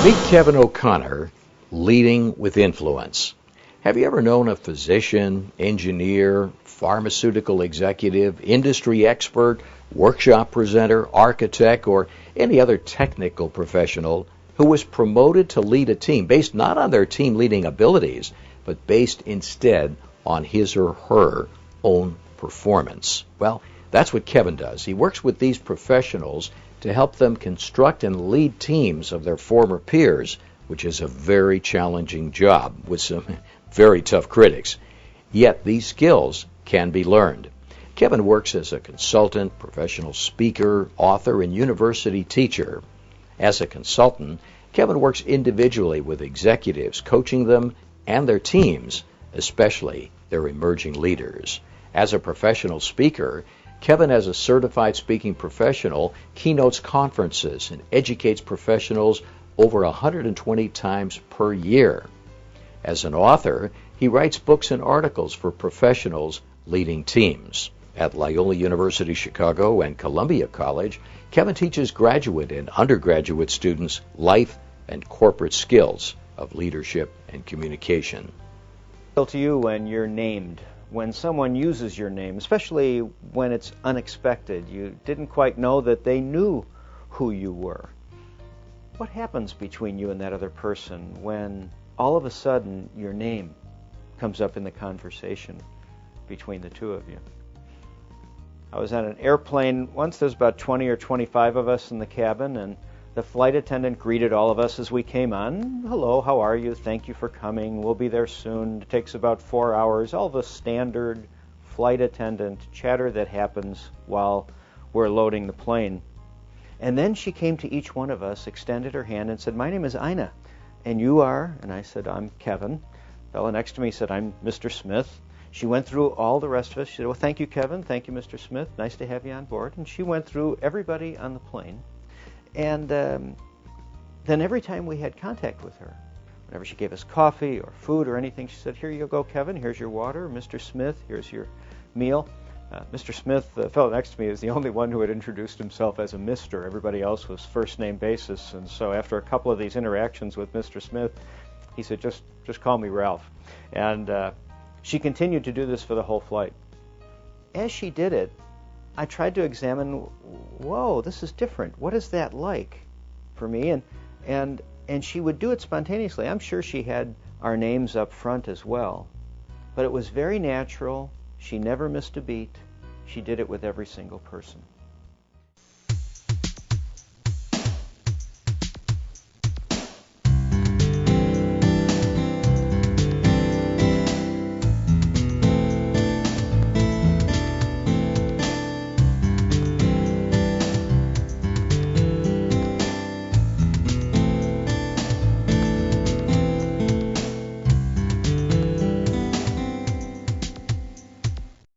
Meet Kevin O'Connor, leading with influence. Have you ever known a physician, engineer, pharmaceutical executive, industry expert, workshop presenter, architect, or any other technical professional who was promoted to lead a team based not on their team leading abilities, but based instead on his or her own performance? Well, that's what Kevin does. He works with these professionals to help them construct and lead teams of their former peers, which is a very challenging job with some very tough critics. Yet these skills can be learned. Kevin works as a consultant, professional speaker, author, and university teacher. As a consultant, Kevin works individually with executives, coaching them and their teams, especially their emerging leaders. As a professional speaker, Kevin, as a certified speaking professional, keynotes conferences and educates professionals over 120 times per year. As an author, he writes books and articles for professionals leading teams. At Loyola University Chicago and Columbia College, Kevin teaches graduate and undergraduate students life and corporate skills of leadership and communication. To you when you're named, when someone uses your name, especially when it's unexpected, you didn't quite know that they knew who you were. What happens between you and that other person when all of a sudden your name comes up in the conversation between the two of you? I was on an airplane once. There's about 20 or 25 of us in the cabin, and the flight attendant greeted all of us as we came on. Hello, how are you? Thank you for coming. We'll be there soon. It takes about 4 hours. All the standard flight attendant chatter that happens while we're loading the plane. And then she came to each one of us, extended her hand, and said, "My name is Ina, and you are?" And I said, "I'm Kevin." The fellow next to me said, "I'm Mr. Smith." She went through all the rest of us. She said, "Well, thank you, Kevin. Thank you, Mr. Smith. Nice to have you on board." And she went through everybody on the plane. And then every time we had contact with her, whenever she gave us coffee or food or anything, she said, "Here you go, Kevin. Here's your water. Mr. Smith, here's your meal." Mr. Smith, the fellow next to me, is the only one who had introduced himself as a Mr. Everybody else was first name basis. And so after a couple of these interactions with Mr. Smith, he said, just call me Ralph. And she continued to do this for the whole flight. As she did it, I tried to examine, whoa, this is different. What is that like for me? And she would do it spontaneously. I'm sure she had our names up front as well. But it was very natural. She never missed a beat. She did it with every single person.